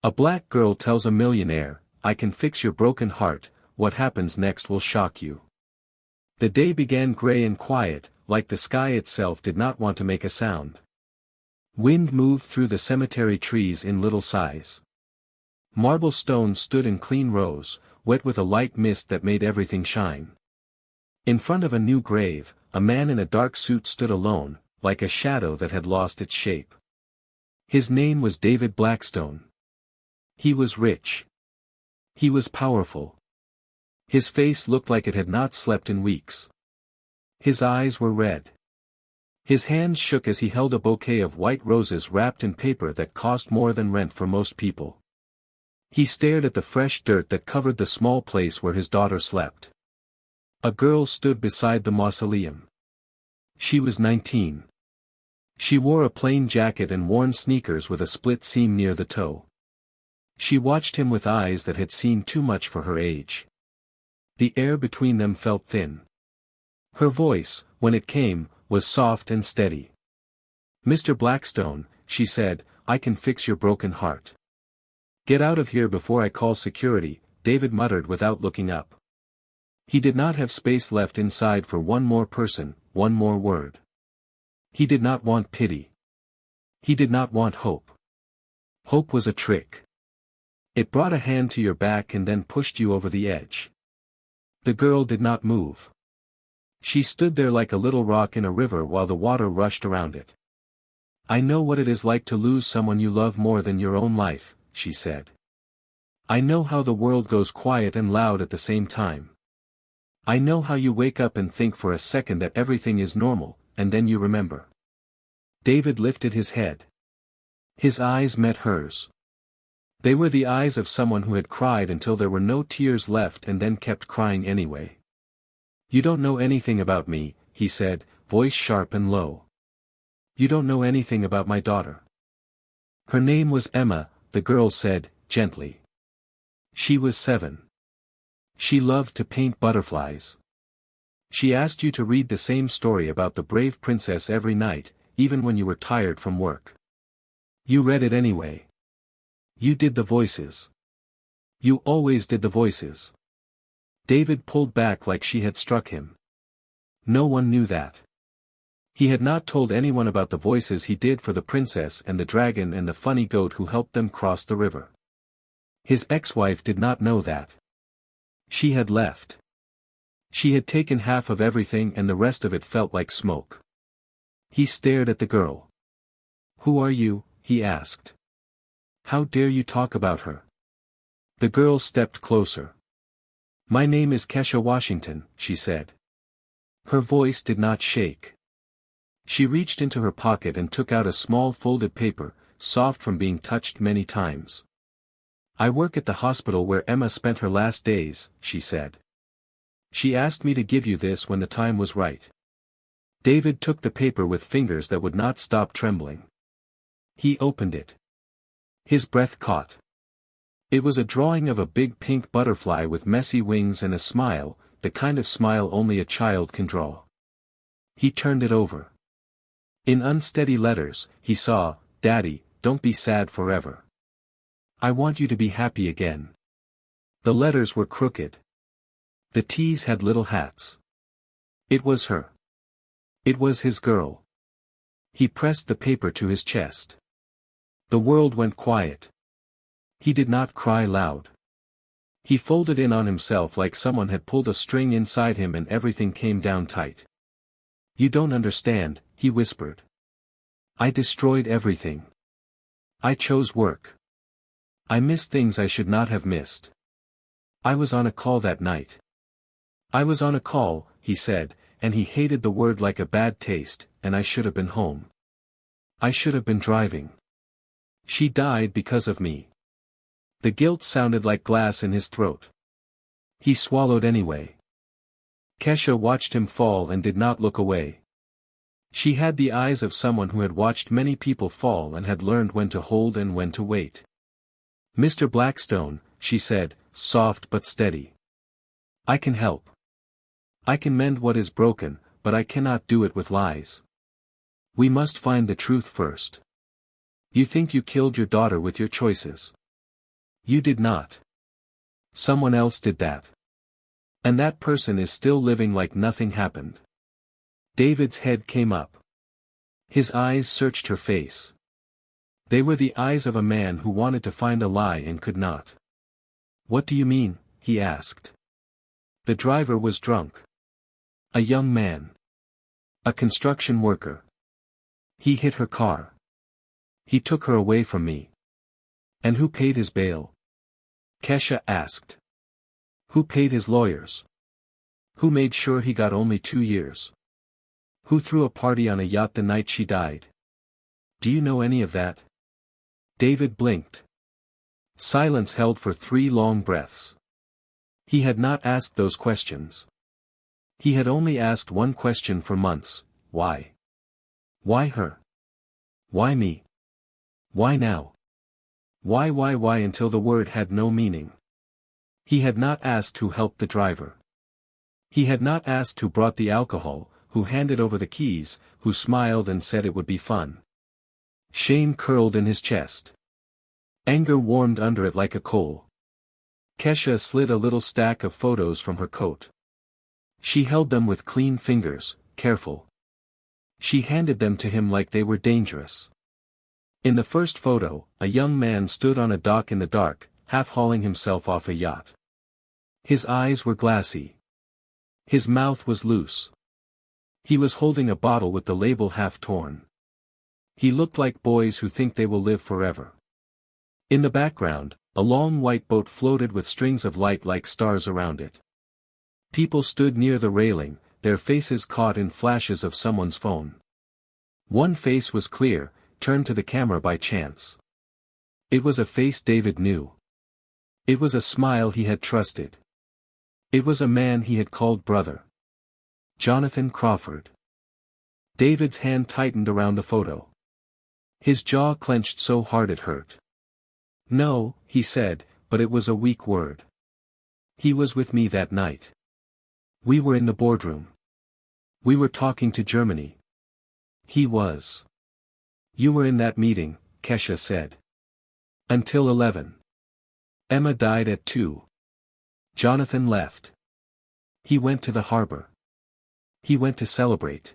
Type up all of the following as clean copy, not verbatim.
A black girl tells a millionaire, "I can fix your broken heart, what happens next will shock you." The day began gray and quiet, like the sky itself did not want to make a sound. Wind moved through the cemetery trees in little sighs. Marble stones stood in clean rows, wet with a light mist that made everything shine. In front of a new grave, a man in a dark suit stood alone, like a shadow that had lost its shape. His name was David Blackstone. He was rich. He was powerful. His face looked like it had not slept in weeks. His eyes were red. His hands shook as he held a bouquet of white roses wrapped in paper that cost more than rent for most people. He stared at the fresh dirt that covered the small place where his daughter slept. A girl stood beside the mausoleum. She was 19. She wore a plain jacket and worn sneakers with a split seam near the toe. She watched him with eyes that had seen too much for her age. The air between them felt thin. Her voice, when it came, was soft and steady. "Mr. Blackstone," she said, "I can fix your broken heart." "Get out of here before I call security," David muttered without looking up. He did not have space left inside for one more person, one more word. He did not want pity. He did not want hope. Hope was a trick. It brought a hand to your back and then pushed you over the edge. The girl did not move. She stood there like a little rock in a river while the water rushed around it. "I know what it is like to lose someone you love more than your own life," she said. "I know how the world goes quiet and loud at the same time. I know how you wake up and think for a second that everything is normal, and then you remember." David lifted his head. His eyes met hers. They were the eyes of someone who had cried until there were no tears left and then kept crying anyway. "You don't know anything about me," he said, voice sharp and low. "You don't know anything about my daughter." "Her name was Emma," the girl said, gently. "She was 7. She loved to paint butterflies. She asked you to read the same story about the brave princess every night, even when you were tired from work. You read it anyway. You did the voices. You always did the voices." David pulled back like she had struck him. No one knew that. He had not told anyone about the voices he did for the princess and the dragon and the funny goat who helped them cross the river. His ex-wife did not know that. She had left. She had taken half of everything and the rest of it felt like smoke. He stared at the girl. "Who are you?" he asked. "How dare you talk about her?" The girl stepped closer. "My name is Kesha Washington," she said. Her voice did not shake. She reached into her pocket and took out a small folded paper, soft from being touched many times. "I work at the hospital where Emma spent her last days," she said. "She asked me to give you this when the time was right." David took the paper with fingers that would not stop trembling. He opened it. His breath caught. It was a drawing of a big pink butterfly with messy wings and a smile, the kind of smile only a child can draw. He turned it over. In unsteady letters, he saw, "Daddy, don't be sad forever. I want you to be happy again." The letters were crooked. The T's had little hats. It was her. It was his girl. He pressed the paper to his chest. The world went quiet. He did not cry loud. He folded in on himself like someone had pulled a string inside him and everything came down tight. "You don't understand," he whispered. "I destroyed everything. I chose work. I missed things I should not have missed. I was on a call that night." "I was on a call," he said, and he hated the word like a bad taste, "and I should have been home. I should have been driving. She died because of me." The guilt sounded like glass in his throat. He swallowed anyway. Kesha watched him fall and did not look away. She had the eyes of someone who had watched many people fall and had learned when to hold and when to wait. "Mr. Blackstone," she said, soft but steady. "I can help. I can mend what is broken, but I cannot do it with lies. We must find the truth first. You think you killed your daughter with your choices. You did not. Someone else did that. And that person is still living like nothing happened. David's head came up. His eyes searched her face. They were the eyes of a man who wanted to find a lie and could not. What do you mean? He asked. The driver was drunk. A young man. A construction worker. He hit her car. He took her away from me. And who paid his bail? Kesha asked. Who paid his lawyers? Who made sure he got only 2 years? Who threw a party on a yacht the night she died? Do you know any of that? David blinked. Silence held for 3 long breaths. He had not asked those questions. He had only asked one question for months: why? Why her? Why me? Why now? Why until the word had no meaning. He had not asked who helped the driver. He had not asked who brought the alcohol, who handed over the keys, who smiled and said it would be fun. Shame curled in his chest. Anger warmed under it like a coal. Kesha slid a little stack of photos from her coat. She held them with clean fingers, careful. She handed them to him like they were dangerous. In the first photo, a young man stood on a dock in the dark, half hauling himself off a yacht. His eyes were glassy. His mouth was loose. He was holding a bottle with the label half torn. He looked like boys who think they will live forever. In the background, a long white boat floated with strings of light like stars around it. People stood near the railing, their faces caught in flashes of someone's phone. One face was clear, turned to the camera by chance. It was a face David knew. It was a smile he had trusted. It was a man he had called brother. Jonathan Crawford. David's hand tightened around the photo. His jaw clenched so hard it hurt. No, he said, but it was a weak word. He was with me that night. We were in the boardroom. We were talking to Germany. He was. You were in that meeting, Kesha said. Until 11. Emma died at 2. Jonathan left. He went to the harbor. He went to celebrate.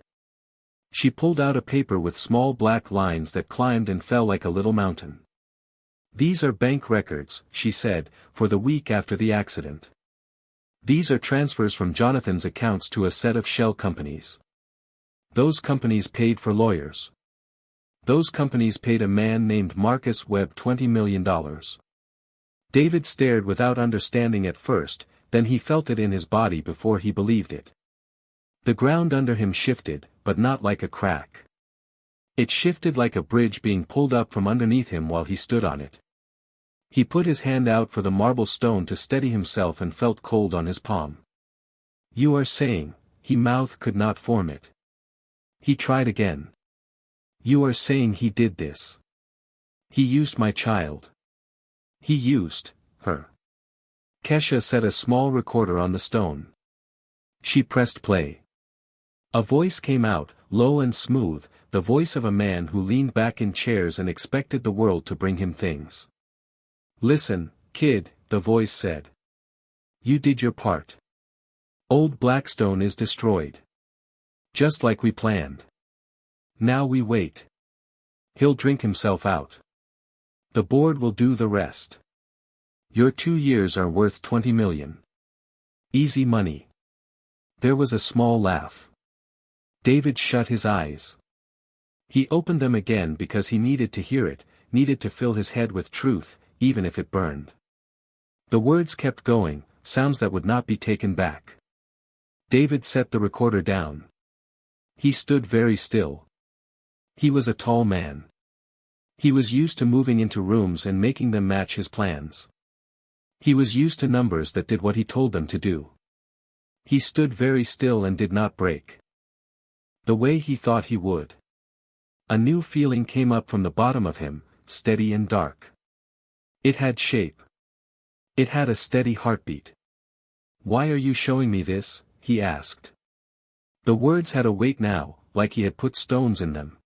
She pulled out a paper with small black lines that climbed and fell like a little mountain. These are bank records, she said, for the week after the accident. These are transfers from Jonathan's accounts to a set of shell companies. Those companies paid for lawyers. Those companies paid a man named Marcus Webb $20 million. David stared without understanding at first, then he felt it in his body before he believed it. The ground under him shifted, but not like a crack. It shifted like a bridge being pulled up from underneath him while he stood on it. He put his hand out for the marble stone to steady himself and felt cold on his palm. You are saying, he mouth could not form it. He tried again. You are saying he did this. He used my child. He used her. Kesha set a small recorder on the stone. She pressed play. A voice came out, low and smooth, the voice of a man who leaned back in chairs and expected the world to bring him things. Listen, kid, the voice said. You did your part. Old Blackstone is destroyed. Just like we planned. Now we wait. He'll drink himself out. The board will do the rest. Your 2 years are worth 20 million. Easy money. There was a small laugh. David shut his eyes. He opened them again because he needed to hear it, needed to fill his head with truth, even if it burned. The words kept going, sounds that would not be taken back. David set the recorder down. He stood very still. He was a tall man. He was used to moving into rooms and making them match his plans. He was used to numbers that did what he told them to do. He stood very still and did not break. The way he thought he would. A new feeling came up from the bottom of him, steady and dark. It had shape. It had a steady heartbeat. Why are you showing me this? He asked. The words had a weight now, like he had put stones in them.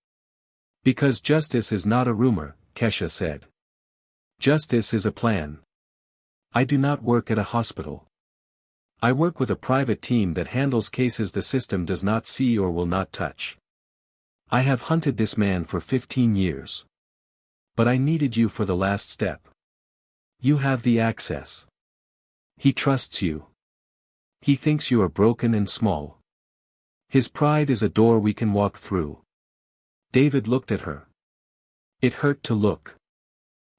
Because justice is not a rumor, Kesha said. Justice is a plan. I do not work at a hospital. I work with a private team that handles cases the system does not see or will not touch. I have hunted this man for 15 years. But I needed you for the last step. You have the access. He trusts you. He thinks you are broken and small. His pride is a door we can walk through. David looked at her. It hurt to look.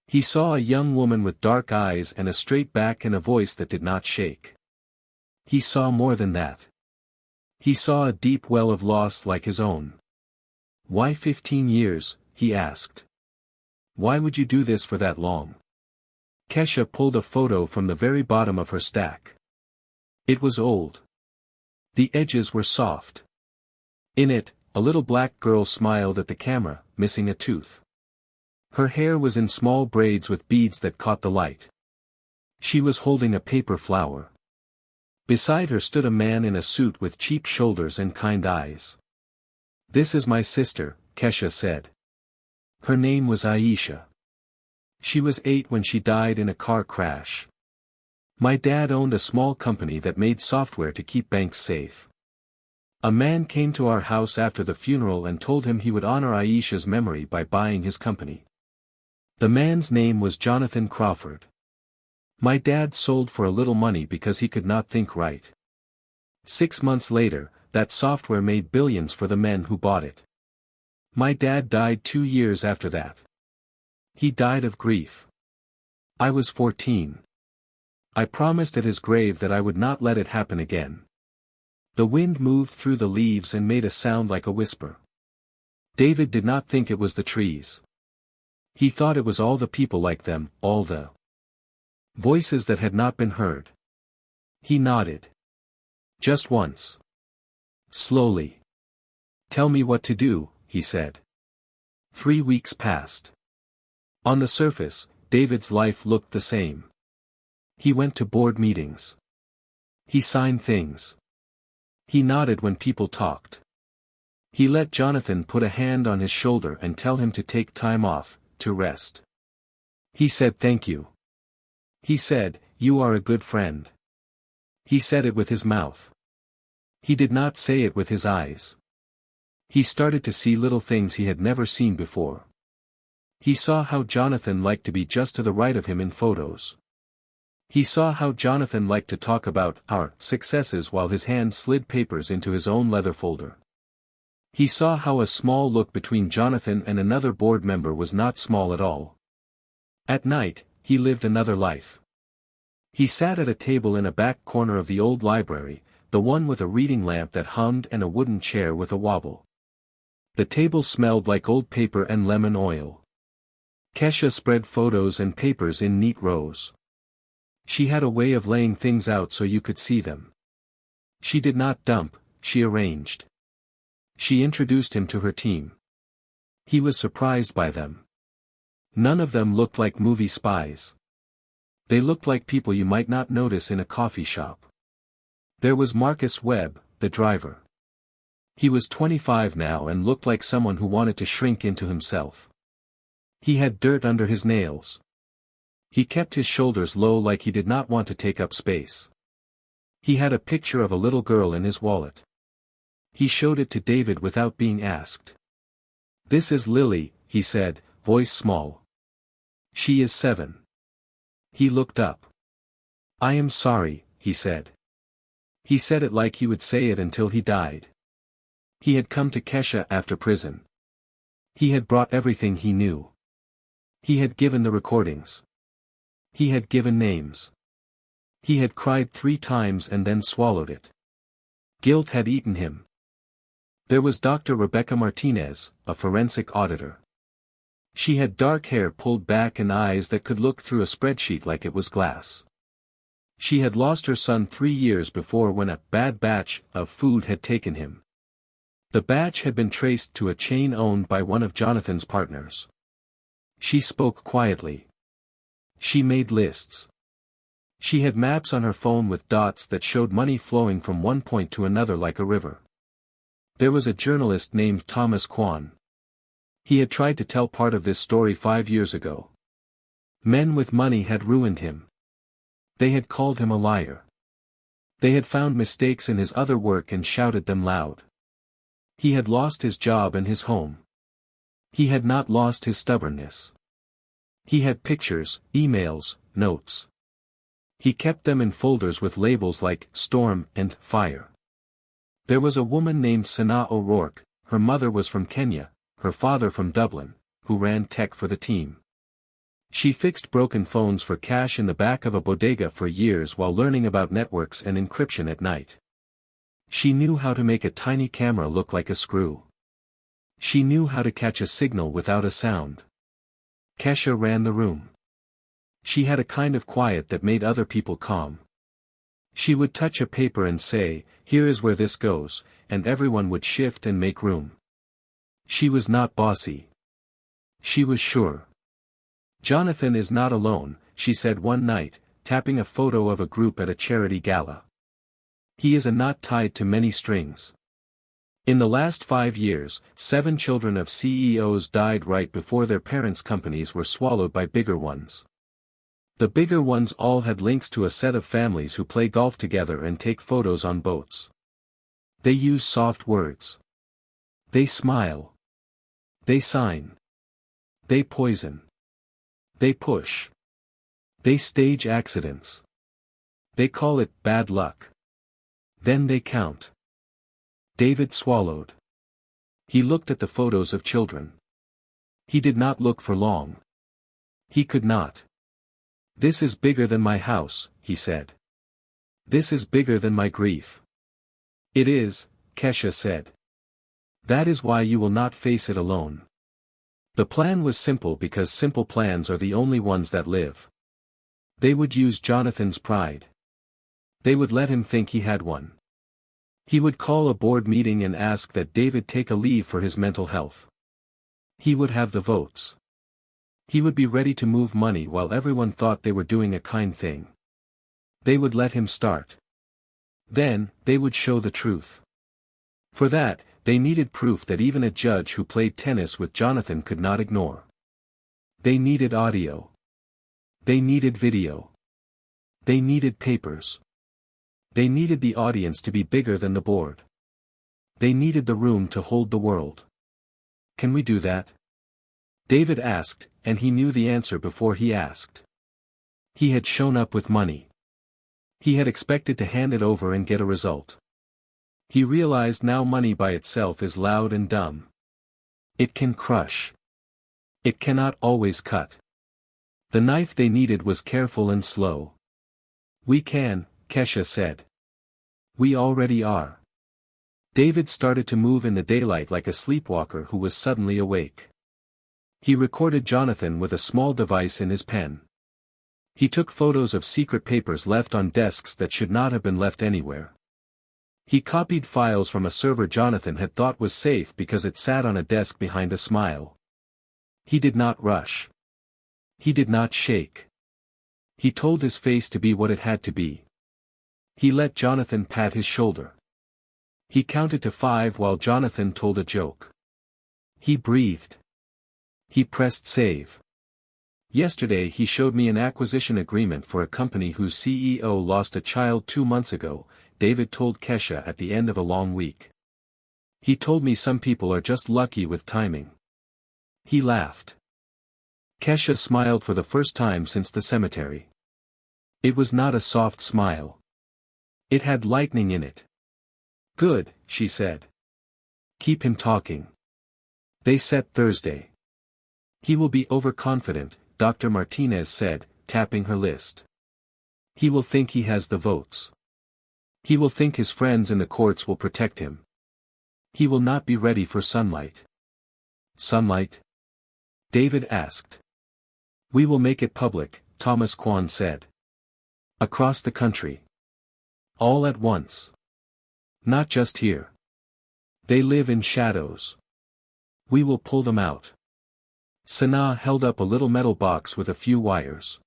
He saw a young woman with dark eyes and a straight back and a voice that did not shake. He saw more than that. He saw a deep well of loss like his own. Why 15 years, he asked. Why would you do this for that long? Kesha pulled a photo from the very bottom of her stack. It was old. The edges were soft. In it, a little black girl smiled at the camera, missing a tooth. Her hair was in small braids with beads that caught the light. She was holding a paper flower. Beside her stood a man in a suit with cheap shoulders and kind eyes. This is my sister, Kesha said. Her name was Aisha. She was 8 when she died in a car crash. My dad owned a small company that made software to keep banks safe. A man came to our house after the funeral and told him he would honor Aisha's memory by buying his company. The man's name was Jonathan Crawford. My dad sold for a little money because he could not think right. 6 months later, that software made billions for the men who bought it. My dad died 2 years after that. He died of grief. I was 14. I promised at his grave that I would not let it happen again. The wind moved through the leaves and made a sound like a whisper. David did not think it was the trees. He thought it was all the people like them, all the voices that had not been heard. He nodded. Just once. Slowly. Tell me what to do, he said. 3 weeks passed. On the surface, David's life looked the same. He went to board meetings. He signed things. He nodded when people talked. He let Jonathan put a hand on his shoulder and tell him to take time off, to rest. He said thank you. He said, you are a good friend. He said it with his mouth. He did not say it with his eyes. He started to see little things he had never seen before. He saw how Jonathan liked to be just to the right of him in photos. He saw how Jonathan liked to talk about our successes while his hand slid papers into his own leather folder. He saw how a small look between Jonathan and another board member was not small at all. At night, he lived another life. He sat at a table in a back corner of the old library, the one with a reading lamp that hummed and a wooden chair with a wobble. The table smelled like old paper and lemon oil. Kesha spread photos and papers in neat rows. She had a way of laying things out so you could see them. She did not dump, she arranged. She introduced him to her team. He was surprised by them. None of them looked like movie spies. They looked like people you might not notice in a coffee shop. There was Marcus Webb, the driver. He was 25 now and looked like someone who wanted to shrink into himself. He had dirt under his nails. He kept his shoulders low like he did not want to take up space. He had a picture of a little girl in his wallet. He showed it to David without being asked. This is Lily, he said, voice small. She is 7. He looked up. I am sorry, he said. He said it like he would say it until he died. He had come to Kesha after prison. He had brought everything he knew. He had given the recordings. He had given names. He had cried 3 times and then swallowed it. Guilt had eaten him. There was Dr. Rebecca Martinez, a forensic auditor. She had dark hair pulled back and eyes that could look through a spreadsheet like it was glass. She had lost her son 3 years before when a bad batch of food had taken him. The batch had been traced to a chain owned by one of Jonathan's partners. She spoke quietly. She made lists. She had maps on her phone with dots that showed money flowing from one point to another like a river. There was a journalist named Thomas Kwan. He had tried to tell part of this story 5 years ago. Men with money had ruined him. They had called him a liar. They had found mistakes in his other work and shouted them loud. He had lost his job and his home. He had not lost his stubbornness. He had pictures, emails, notes. He kept them in folders with labels like storm and fire. There was a woman named Sanaa O'Rourke, her mother was from Kenya, her father from Dublin, who ran tech for the team. She fixed broken phones for cash in the back of a bodega for years while learning about networks and encryption at night. She knew how to make a tiny camera look like a screw. She knew how to catch a signal without a sound. Kesha ran the room. She had a kind of quiet that made other people calm. She would touch a paper and say, "Here is where this goes," and everyone would shift and make room. She was not bossy. She was sure. "Jonathan is not alone," she said one night, tapping a photo of a group at a charity gala. "He is a knot tied to many strings." In the last 5 years, 7 children of CEOs died right before their parents' companies were swallowed by bigger ones. The bigger ones all had links to a set of families who play golf together and take photos on boats. They use soft words. They smile. They sign. They poison. They push. They stage accidents. They call it bad luck. Then they count. David swallowed. He looked at the photos of children. He did not look for long. He could not. "This is bigger than my house," he said. "This is bigger than my grief." "It is," Kesha said. "That is why you will not face it alone." The plan was simple because simple plans are the only ones that live. They would use Jonathan's pride. They would let him think he had one. He would call a board meeting and ask that David take a leave for his mental health. He would have the votes. He would be ready to move money while everyone thought they were doing a kind thing. They would let him start. Then, they would show the truth. For that, they needed proof that even a judge who played tennis with Jonathan could not ignore. They needed audio. They needed video. They needed papers. They needed the audience to be bigger than the board. They needed the room to hold the world. "Can we do that?" David asked, and he knew the answer before he asked. He had shown up with money. He had expected to hand it over and get a result. He realized now money by itself is loud and dumb. It can crush. It cannot always cut. The knife they needed was careful and slow. "We can," Kesha said. "We already are." David started to move in the daylight like a sleepwalker who was suddenly awake. He recorded Jonathan with a small device in his pen. He took photos of secret papers left on desks that should not have been left anywhere. He copied files from a server Jonathan had thought was safe because it sat on a desk behind a smile. He did not rush. He did not shake. He told his face to be what it had to be. He let Jonathan pat his shoulder. He counted to 5 while Jonathan told a joke. He breathed. He pressed save. "Yesterday he showed me an acquisition agreement for a company whose CEO lost a child 2 months ago," David told Kesha at the end of a long week. "He told me some people are just lucky with timing." He laughed. Kesha smiled for the first time since the cemetery. It was not a soft smile. It had lightning in it. "Good," she said. "Keep him talking." They set Thursday. "He will be overconfident," Dr. Martinez said, tapping her list. "He will think he has the votes. He will think his friends in the courts will protect him. He will not be ready for sunlight." "Sunlight?" David asked. "We will make it public," Thomas Kwan said. "Across the country. All at once. Not just here. They live in shadows. We will pull them out." Sanaa held up a little metal box with a few wires.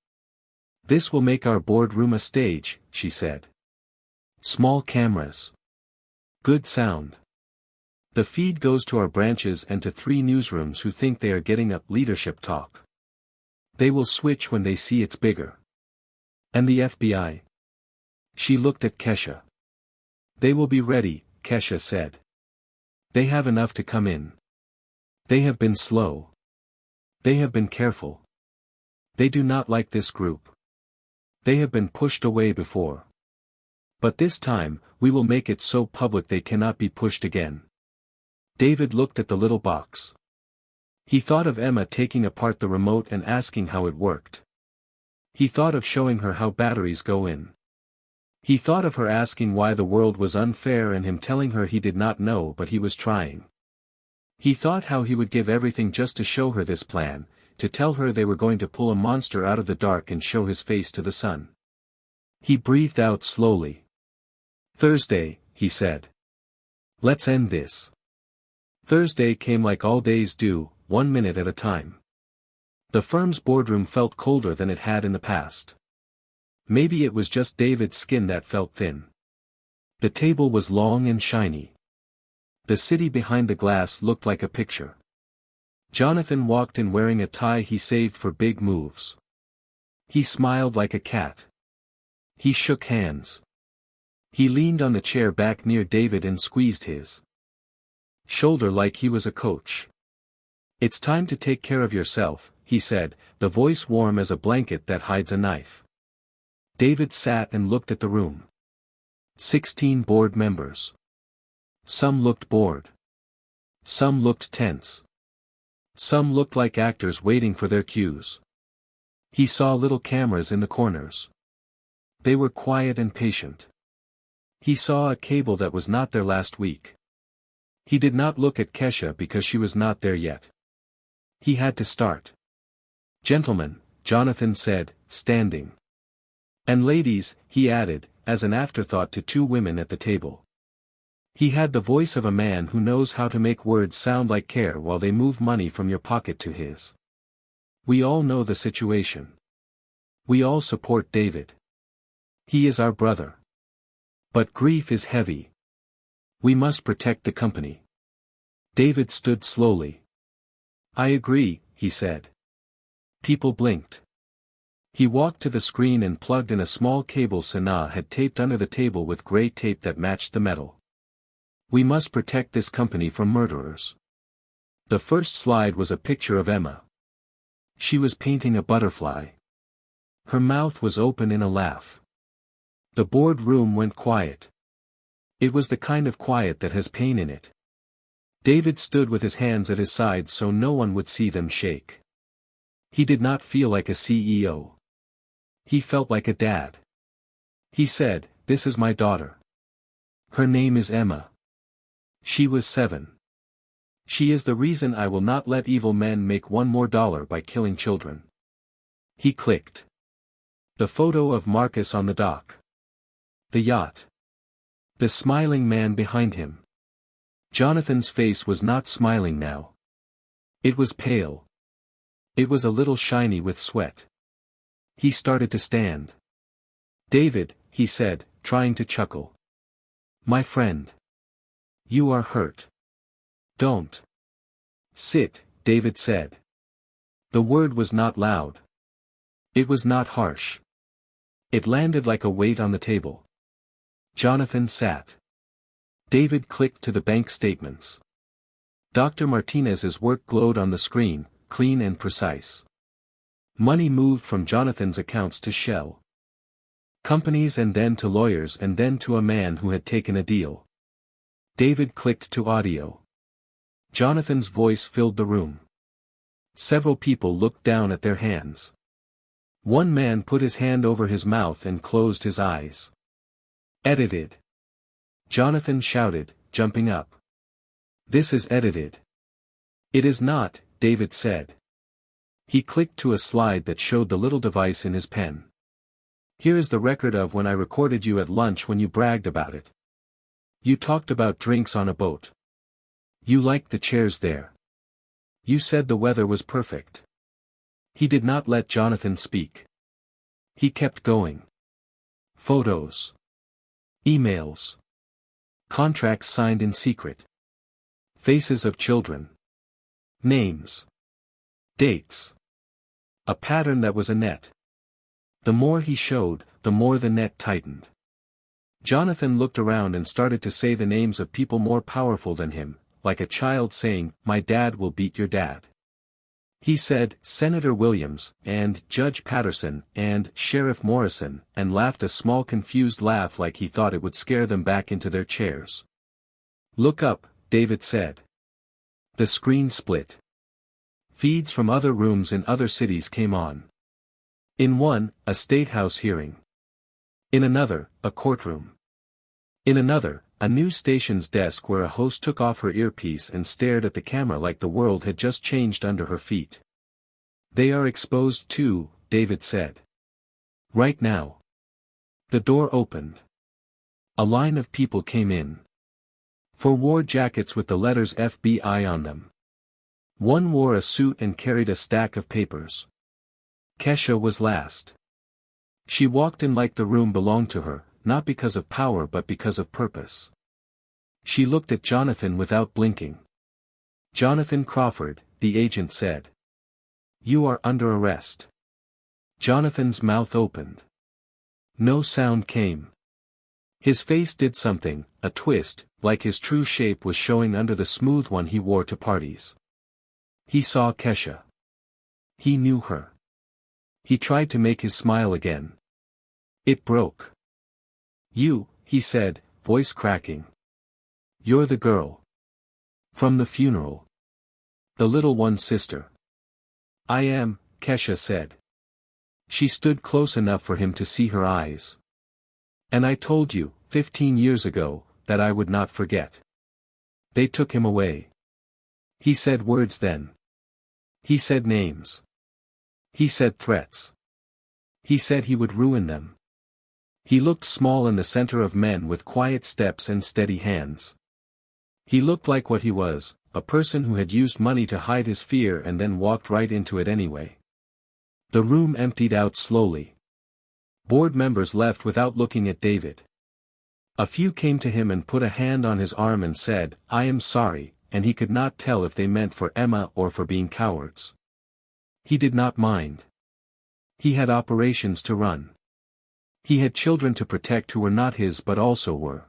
"This will make our boardroom a stage," she said. "Small cameras. Good sound. The feed goes to our branches and to 3 newsrooms who think they are getting up leadership talk. They will switch when they see it's bigger. And the FBI? She looked at Kesha. They will be ready, Kesha said. They have enough to come in. They have been slow. They have been careful. They do not like this group. They have been pushed away before. But this time, we will make it so public they cannot be pushed again. David looked at the little box. He thought of Emma taking apart the remote and asking how it worked. He thought of showing her how batteries go in. He thought of her asking why the world was unfair and him telling her he did not know but he was trying. He thought how he would give everything just to show her this plan, to tell her they were going to pull a monster out of the dark and show his face to the sun. He breathed out slowly. Thursday, he said. Let's end this. Thursday came like all days do, 1 minute at a time. The firm's boardroom felt colder than it had in the past. Maybe it was just David's skin that felt thin. The table was long and shiny. The city behind the glass looked like a picture. Jonathan walked in wearing a tie he saved for big moves. He smiled like a cat. He shook hands. He leaned on the chair back near David and squeezed his shoulder like he was a coach. It's time to take care of yourself, he said, the voice warm as a blanket that hides a knife. David sat and looked at the room. 16 board members. Some looked bored. Some looked tense. Some looked like actors waiting for their cues. He saw little cameras in the corners. They were quiet and patient. He saw a cable that was not there last week. He did not look at Kesha because she was not there yet. He had to start. Gentlemen, Jonathan said, standing. And ladies, he added, as an afterthought to 2 women at the table. He had the voice of a man who knows how to make words sound like care while they move money from your pocket to his. We all know the situation. We all support David. He is our brother. But grief is heavy. We must protect the company. David stood slowly. I agree, he said. People blinked. He walked to the screen and plugged in a small cable Sanaa had taped under the table with gray tape that matched the metal. We must protect this company from murderers. The first slide was a picture of Emma. She was painting a butterfly. Her mouth was open in a laugh. The board room went quiet. It was the kind of quiet that has pain in it. David stood with his hands at his sides so no one would see them shake. He did not feel like a CEO. He felt like a dad. He said, "This is my daughter. Her name is Emma. She was 7. She is the reason I will not let evil men make $1 more by killing children." He clicked. The photo of Marcus on the dock. The yacht. The smiling man behind him. Jonathan's face was not smiling now. It was pale. It was a little shiny with sweat. He started to stand. David, he said, trying to chuckle. My friend. You are hurt. Don't. Sit, David said. The word was not loud. It was not harsh. It landed like a weight on the table. Jonathan sat. David clicked to the bank statements. Dr. Martinez's work glowed on the screen, clean and precise. Money moved from Jonathan's accounts to Shell companies and then to lawyers and then to a man who had taken a deal. David clicked to audio. Jonathan's voice filled the room. Several people looked down at their hands. One man put his hand over his mouth and closed his eyes. Edited. Jonathan shouted, jumping up. This is edited. It is not, David said. He clicked to a slide that showed the little device in his pen. Here is the record of when I recorded you at lunch when you bragged about it. You talked about drinks on a boat. You liked the chairs there. You said the weather was perfect. He did not let Jonathan speak. He kept going. Photos. Emails. Contracts signed in secret. Faces of children. Names. Dates. A pattern that was a net. The more he showed, the more the net tightened. Jonathan looked around and started to say the names of people more powerful than him, like a child saying, "My dad will beat your dad." He said, "Senator Williams, and Judge Patterson, and Sheriff Morrison," and laughed a small confused laugh like he thought it would scare them back into their chairs. "Look up," David said. The screen split. Feeds from other rooms in other cities came on. In one, a state house hearing. In another, a courtroom. In another, a news station's desk where a host took off her earpiece and stared at the camera like the world had just changed under her feet. "They are exposed too," David said. "Right now." The door opened. A line of people came in. 4 wore jackets with the letters FBI on them. 1 wore a suit and carried a stack of papers. Kesha was last. She walked in like the room belonged to her, not because of power but because of purpose. She looked at Jonathan without blinking. "Jonathan Crawford," the agent said. "You are under arrest." Jonathan's mouth opened. No sound came. His face did something, a twist, like his true shape was showing under the smooth one he wore to parties. He saw Kesha. He knew her. He tried to make his smile again. It broke. "You," he said, voice cracking. "You're the girl. From the funeral. The little one's sister." "I am," Kesha said. She stood close enough for him to see her eyes. "And I told you, 15 years ago, that I would not forget." They took him away. He said words then. He said names. He said threats. He said he would ruin them. He looked small in the center of men with quiet steps and steady hands. He looked like what he was, a person who had used money to hide his fear and then walked right into it anyway. The room emptied out slowly. Board members left without looking at David. A few came to him and put a hand on his arm and said, "I am sorry," and he could not tell if they meant for Emma or for being cowards. He did not mind. He had operations to run. He had children to protect who were not his but also were.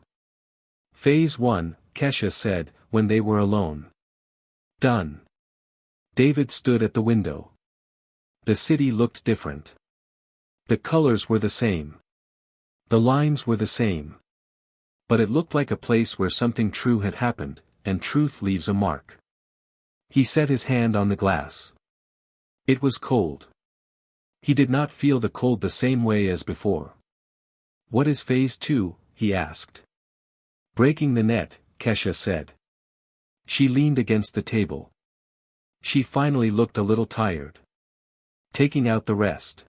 Phase 1, Kesha said, when they were alone. Done. David stood at the window. The city looked different. The colors were the same. The lines were the same. But it looked like a place where something true had happened, and truth leaves a mark. He set his hand on the glass. It was cold. He did not feel the cold the same way as before. "What is phase 2, he asked. "Breaking the net," Kesha said. She leaned against the table. She finally looked a little tired. "Taking out the rest.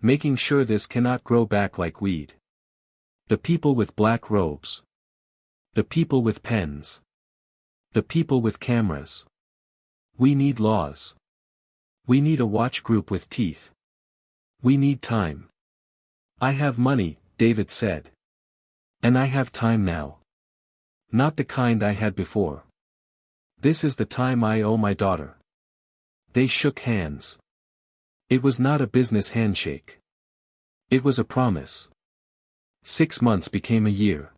Making sure this cannot grow back like weed. The people with black robes. The people with pens. The people with cameras. We need laws. We need a watch group with teeth. We need time." "I have money," David said. "And I have time now. Not the kind I had before. This is the time I owe my daughter." They shook hands. It was not a business handshake. It was a promise. 6 months became a year.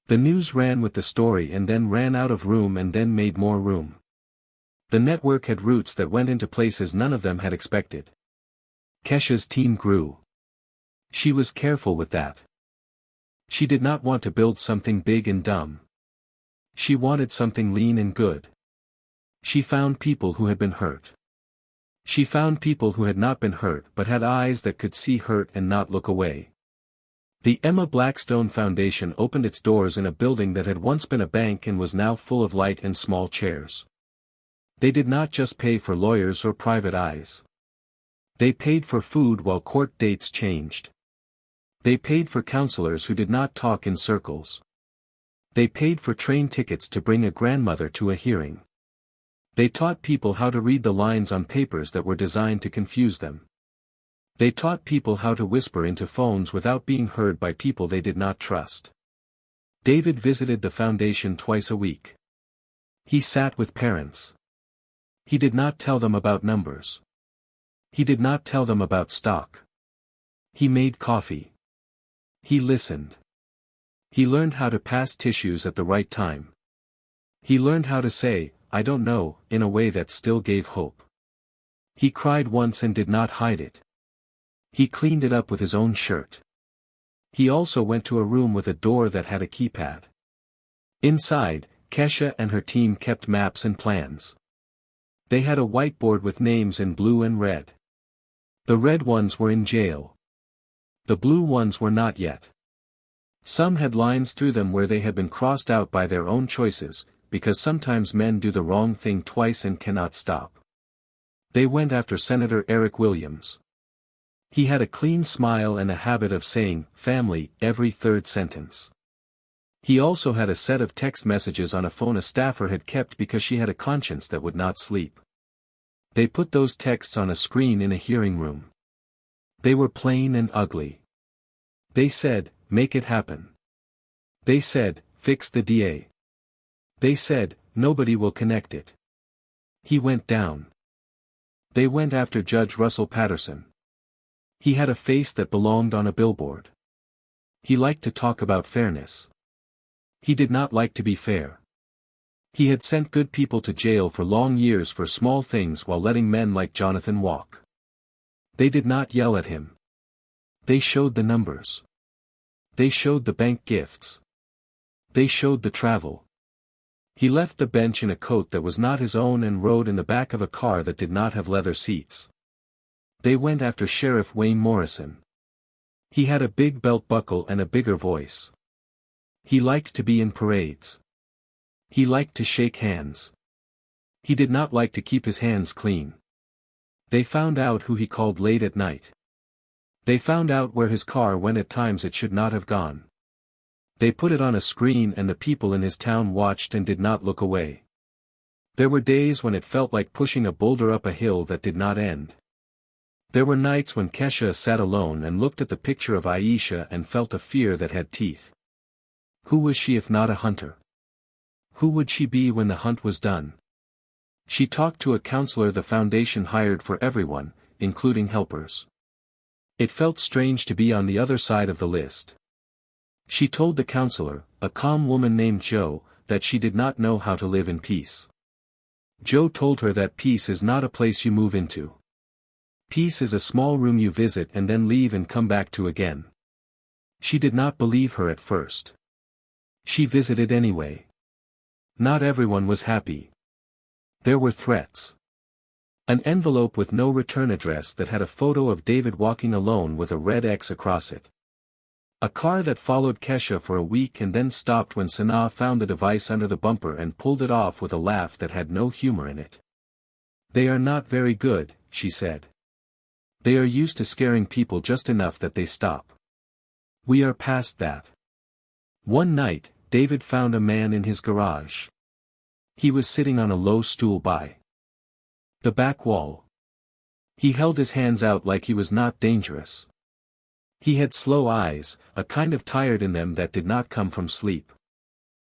The news ran with the story and then ran out of room and then made more room. The network had roots that went into places none of them had expected. Kesha's team grew. She was careful with that. She did not want to build something big and dumb. She wanted something lean and good. She found people who had been hurt. She found people who had not been hurt but had eyes that could see hurt and not look away. The Emma Blackstone Foundation opened its doors in a building that had once been a bank and was now full of light and small chairs. They did not just pay for lawyers or private eyes. They paid for food while court dates changed. They paid for counselors who did not talk in circles. They paid for train tickets to bring a grandmother to a hearing. They taught people how to read the lines on papers that were designed to confuse them. They taught people how to whisper into phones without being heard by people they did not trust. David visited the foundation twice a week. He sat with parents. He did not tell them about numbers. He did not tell them about stock. He made coffee. He listened. He learned how to pass tissues at the right time. He learned how to say, "I don't know," in a way that still gave hope. He cried once and did not hide it. He cleaned it up with his own shirt. He also went to a room with a door that had a keypad. Inside, Kesha and her team kept maps and plans. They had a whiteboard with names in blue and red. The red ones were in jail. The blue ones were not yet. Some had lines through them where they had been crossed out by their own choices, because sometimes men do the wrong thing twice and cannot stop. They went after Senator Eric Williams. He had a clean smile and a habit of saying, "family," every third sentence. He also had a set of text messages on a phone a staffer had kept because she had a conscience that would not sleep. They put those texts on a screen in a hearing room. They were plain and ugly. They said, "Make it happen." They said, "Fix the DA." They said, "Nobody will connect it." He went down. They went after Judge Russell Patterson. He had a face that belonged on a billboard. He liked to talk about fairness. He did not like to be fair. He had sent good people to jail for long years for small things while letting men like Jonathan walk. They did not yell at him. They showed the numbers. They showed the bank gifts. They showed the travel. He left the bench in a coat that was not his own and rode in the back of a car that did not have leather seats. They went after Sheriff Wayne Morrison. He had a big belt buckle and a bigger voice. He liked to be in parades. He liked to shake hands. He did not like to keep his hands clean. They found out who he called late at night. They found out where his car went at times it should not have gone. They put it on a screen and the people in his town watched and did not look away. There were days when it felt like pushing a boulder up a hill that did not end. There were nights when Kesha sat alone and looked at the picture of Aisha and felt a fear that had teeth. Who was she if not a hunter? Who would she be when the hunt was done? She talked to a counselor the foundation hired for everyone, including helpers. It felt strange to be on the other side of the list. She told the counselor, a calm woman named Joe, that she did not know how to live in peace. Joe told her that peace is not a place you move into. Peace is a small room you visit and then leave and come back to again. She did not believe her at first. She visited anyway. Not everyone was happy. There were threats. An envelope with no return address that had a photo of David walking alone with a red X across it. A car that followed Kesha for a week and then stopped when Sanaa found the device under the bumper and pulled it off with a laugh that had no humor in it. "They are not very good," she said. "They are used to scaring people just enough that they stop. We are past that." One night, David found a man in his garage. He was sitting on a low stool by the back wall. He held his hands out like he was not dangerous. He had slow eyes, a kind of tired in them that did not come from sleep.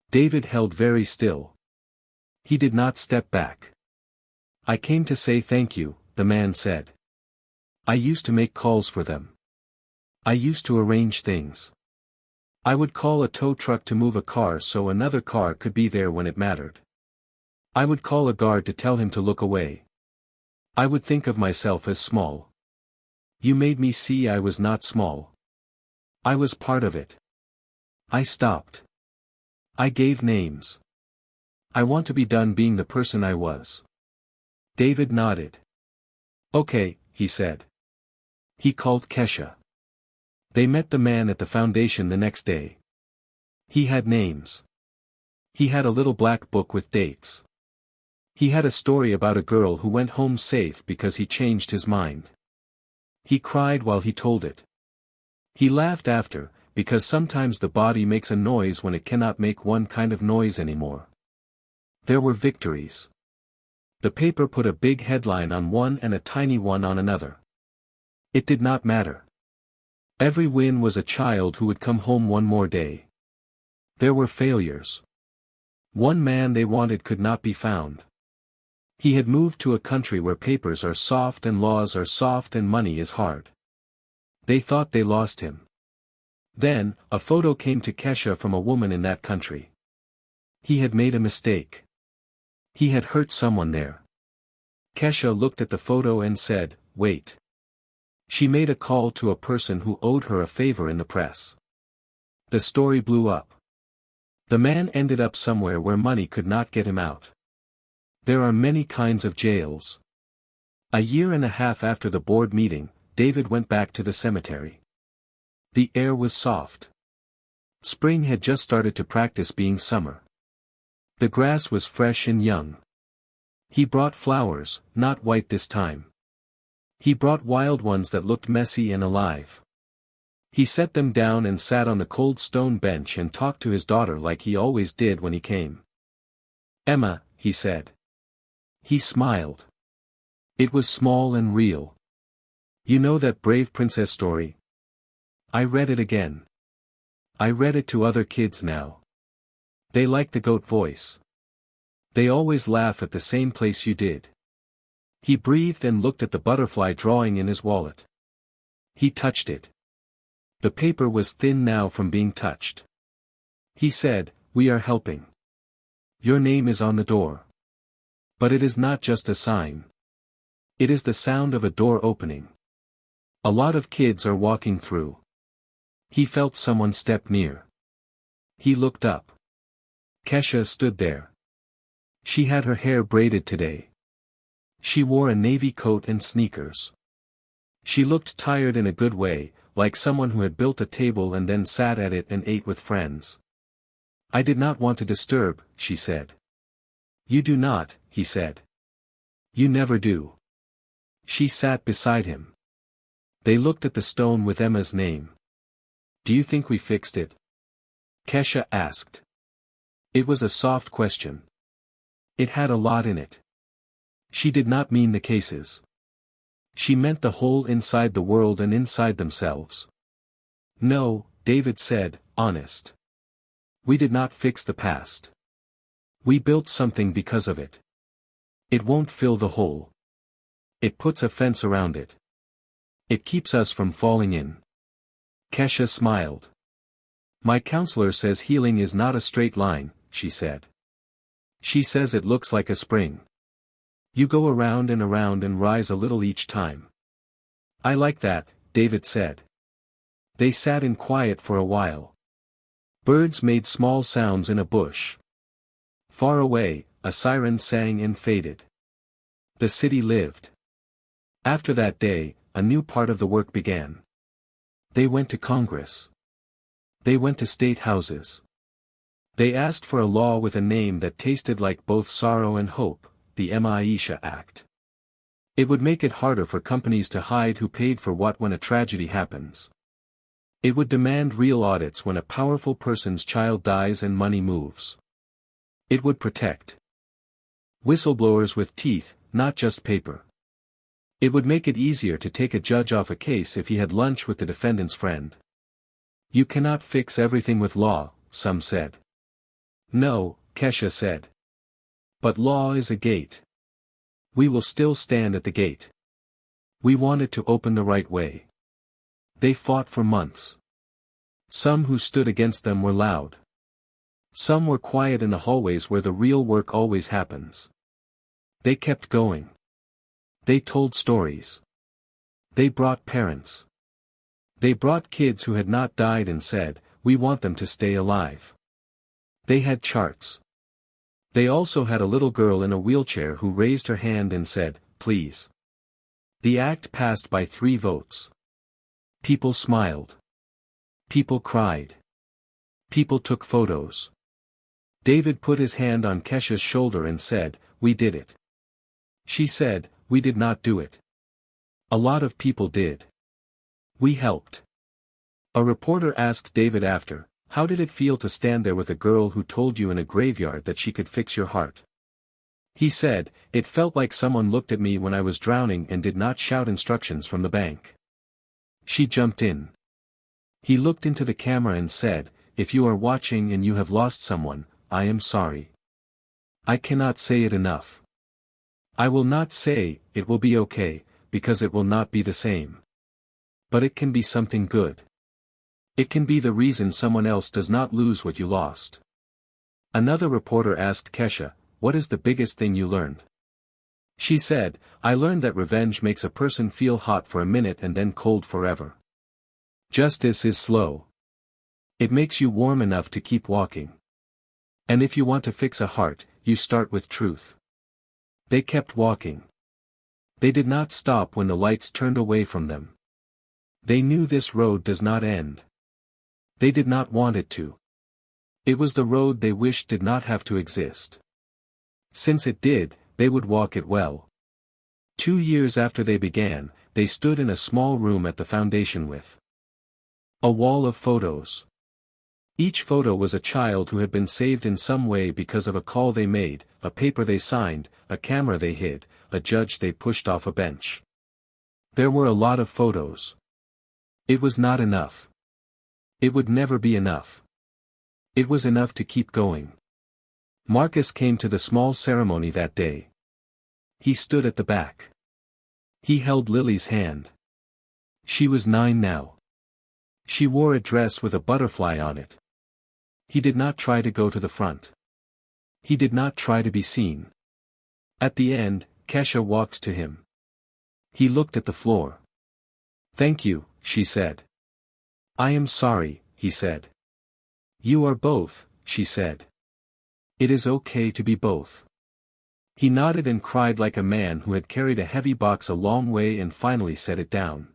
David held very still. He did not step back. "I came to say thank you," the man said. "I used to make calls for them. I used to arrange things. I would call a tow truck to move a car so another car could be there when it mattered. I would call a guard to tell him to look away. I would think of myself as small. You made me see I was not small. I was part of it. I stopped. I gave names. I want to be done being the person I was." David nodded. "Okay," he said. He called Kesha. They met the man at the foundation the next day. He had names. He had a little black book with dates. He had a story about a girl who went home safe because he changed his mind. He cried while he told it. He laughed after, because sometimes the body makes a noise when it cannot make one kind of noise anymore. There were victories. The paper put a big headline on one and a tiny one on another. It did not matter. Every win was a child who would come home one more day. There were failures. One man they wanted could not be found. He had moved to a country where papers are soft and laws are soft and money is hard. They thought they lost him. Then, a photo came to Kesha from a woman in that country. He had made a mistake. He had hurt someone there. Kesha looked at the photo and said, "Wait." She made a call to a person who owed her a favor in the press. The story blew up. The man ended up somewhere where money could not get him out. There are many kinds of jails. A year and a half after the board meeting, David went back to the cemetery. The air was soft. Spring had just started to practice being summer. The grass was fresh and young. He brought flowers, not white this time. He brought wild ones that looked messy and alive. He set them down and sat on the cold stone bench and talked to his daughter like he always did when he came. "Emma," he said. He smiled. It was small and real. "You know that brave princess story? I read it again. I read it to other kids now. They like the goat voice. They always laugh at the same place you did." He breathed and looked at the butterfly drawing in his wallet. He touched it. The paper was thin now from being touched. He said, "We are helping. Your name is on the door. But it is not just a sign. It is the sound of a door opening. A lot of kids are walking through." He felt someone step near. He looked up. Kesha stood there. She had her hair braided today. She wore a navy coat and sneakers. She looked tired in a good way, like someone who had built a table and then sat at it and ate with friends. "I did not want to disturb," she said. "You do not," he said. "You never do." She sat beside him. They looked at the stone with Emma's name. "Do you think we fixed it?" Kesha asked. It was a soft question. It had a lot in it. She did not mean the cases. She meant the whole inside the world and inside themselves. "No," David said, honest. "We did not fix the past. We built something because of it. It won't fill the hole. It puts a fence around it. It keeps us from falling in." Kesha smiled. "My counselor says healing is not a straight line," she said. "She says it looks like a spring. You go around and rise a little each time." "I like that," David said. They sat in quiet for a while. Birds made small sounds in a bush. Far away, a siren sang and faded. The city lived. After that day, a new part of the work began. They went to Congress. They went to state houses. They asked for a law with a name that tasted like both sorrow and hope, the Maisha Act. It would make it harder for companies to hide who paid for what when a tragedy happens. It would demand real audits when a powerful person's child dies and money moves. It would protect whistleblowers with teeth, not just paper. It would make it easier to take a judge off a case if he had lunch with the defendant's friend. "You cannot fix everything with law," some said. "No," Kesha said. "But law is a gate. We will still stand at the gate. We want it to open the right way." They fought for months. Some who stood against them were loud. Some were quiet in the hallways where the real work always happens. They kept going. They told stories. They brought parents. They brought kids who had not died and said, "We want them to stay alive." They had charts. They also had a little girl in a wheelchair who raised her hand and said, "Please." The act passed by 3 votes. People smiled. People cried. People took photos. David put his hand on Kesha's shoulder and said, "We did it." She said, "We did not do it. A lot of people did. We helped." A reporter asked David after, "How did it feel to stand there with a girl who told you in a graveyard that she could fix your heart?" He said, "It felt like someone looked at me when I was drowning and did not shout instructions from the bank." She jumped in. He looked into the camera and said, "If you are watching and you have lost someone, I am sorry. I cannot say it enough. I will not say, it will be okay, because it will not be the same. But it can be something good. It can be the reason someone else does not lose what you lost. Another reporter asked Kesha, "What is the biggest thing you learned?" She said, "I learned that revenge makes a person feel hot for a minute and then cold forever. Justice is slow. It makes you warm enough to keep walking. And if you want to fix a heart, you start with truth." They kept walking. They did not stop when the lights turned away from them. They knew this road does not end. They did not want it to. It was the road they wished did not have to exist. Since it did, they would walk it well. 2 years after they began, they stood in a small room at the foundation with a wall of photos. Each photo was a child who had been saved in some way because of a call they made, a paper they signed, a camera they hid, a judge they pushed off a bench. There were a lot of photos. It was not enough. It would never be enough. It was enough to keep going. Marcus came to the small ceremony that day. He stood at the back. He held Lily's hand. She was 9 now. She wore a dress with a butterfly on it. He did not try to go to the front. He did not try to be seen. At the end, Kesha walked to him. He looked at the floor. "Thank you," she said. "I am sorry," he said. "You are both," she said. "It is okay to be both." He nodded and cried like a man who had carried a heavy box a long way and finally set it down.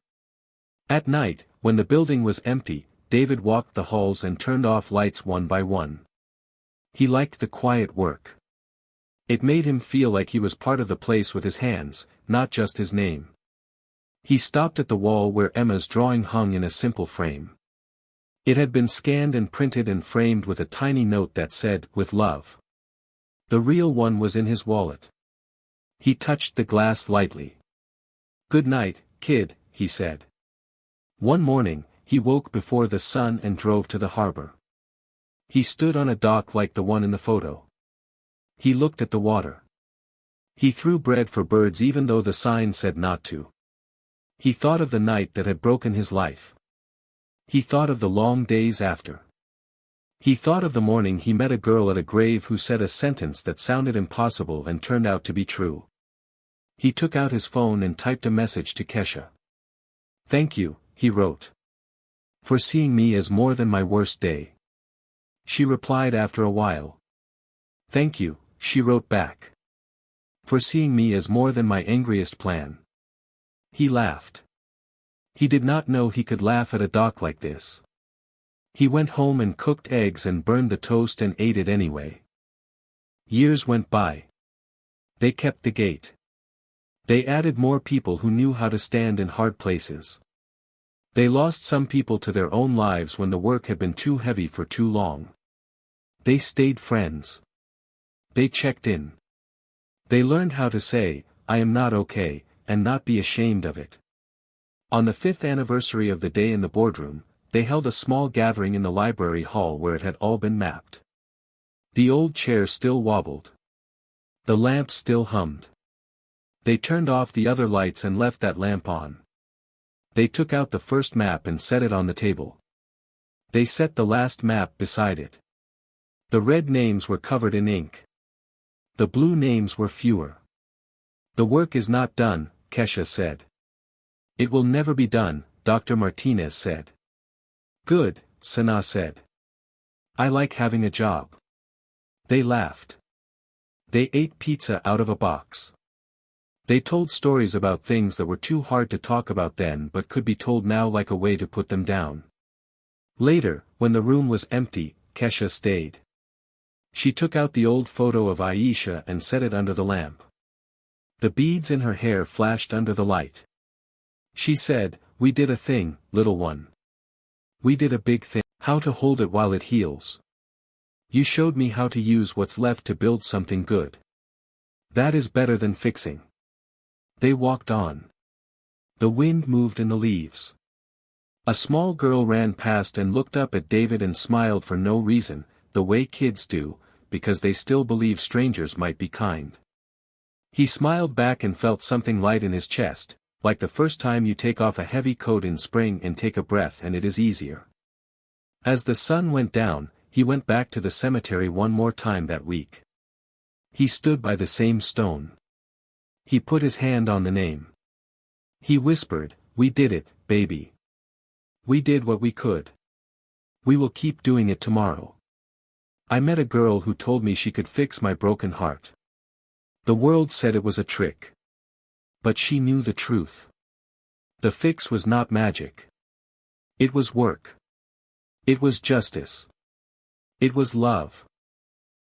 At night, when the building was empty, David walked the halls and turned off lights one by one. He liked the quiet work. It made him feel like he was part of the place with his hands, not just his name. He stopped at the wall where Emma's drawing hung in a simple frame. It had been scanned and printed and framed with a tiny note that said, "With love." The real one was in his wallet. He touched the glass lightly. "Good night, kid," he said. One morning, he woke before the sun and drove to the harbor. He stood on a dock like the one in the photo. He looked at the water. He threw bread for birds even though the sign said not to. He thought of the night that had broken his life. He thought of the long days after. He thought of the morning he met a girl at a grave who said a sentence that sounded impossible and turned out to be true. He took out his phone and typed a message to Kesha. "Thank you," he wrote, "for seeing me as more than my worst day." She replied after a while. "Thank you," she wrote back, "for seeing me as more than my angriest plan." He laughed. He did not know he could laugh at a dock like this. He went home and cooked eggs and burned the toast and ate it anyway. Years went by. They kept the gate. They added more people who knew how to stand in hard places. They lost some people to their own lives when the work had been too heavy for too long. They stayed friends. They checked in. They learned how to say, "I am not okay," and not be ashamed of it. On the 5th anniversary of the day in the boardroom, they held a small gathering in the library hall where it had all been mapped. The old chair still wobbled. The lamp still hummed. They turned off the other lights and left that lamp on. They took out the first map and set it on the table. They set the last map beside it. The red names were covered in ink. The blue names were fewer. "The work is not done," Kesha said. "It will never be done," Dr. Martinez said. "Good," Sana said. "I like having a job." They laughed. They ate pizza out of a box. They told stories about things that were too hard to talk about then but could be told now like a way to put them down. Later, when the room was empty, Kesha stayed. She took out the old photo of Aisha and set it under the lamp. The beads in her hair flashed under the light. She said, "We did a thing, little one. We did a big thing. How to hold it while it heals. You showed me how to use what's left to build something good. That is better than fixing." They walked on. The wind moved in the leaves. A small girl ran past and looked up at David and smiled for no reason, the way kids do, because they still believe strangers might be kind. He smiled back and felt something light in his chest, like the first time you take off a heavy coat in spring and take a breath and it is easier. As the sun went down, he went back to the cemetery one more time that week. He stood by the same stone. He put his hand on the name. He whispered, "We did it, baby. We did what we could. We will keep doing it tomorrow. I met a girl who told me she could fix my broken heart. The world said it was a trick. But she knew the truth. The fix was not magic. It was work. It was justice. It was love."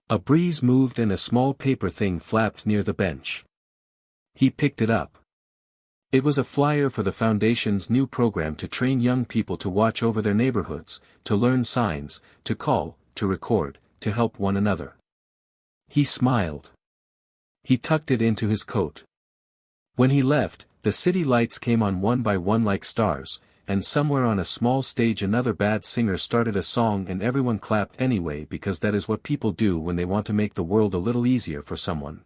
A breeze moved and a small paper thing flapped near the bench. He picked it up. It was a flyer for the Foundation's new program to train young people to watch over their neighborhoods, to learn signs, to call, to record, to help one another. He smiled. He tucked it into his coat. When he left, the city lights came on one by one like stars, and somewhere on a small stage another bad singer started a song and everyone clapped anyway because that is what people do when they want to make the world a little easier for someone.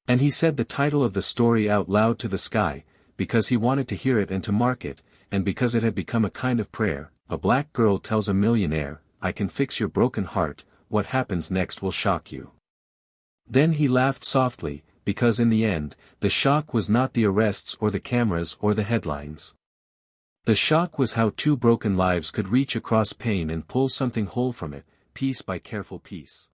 And he said the title of the story out loud to the sky, because he wanted to hear it and to mark it, and because it had become a kind of prayer. A black girl tells a millionaire, "I can fix your broken heart, what happens next will shock you." Then he laughed softly, because in the end, the shock was not the arrests or the cameras or the headlines. The shock was how two broken lives could reach across pain and pull something whole from it, piece by careful piece.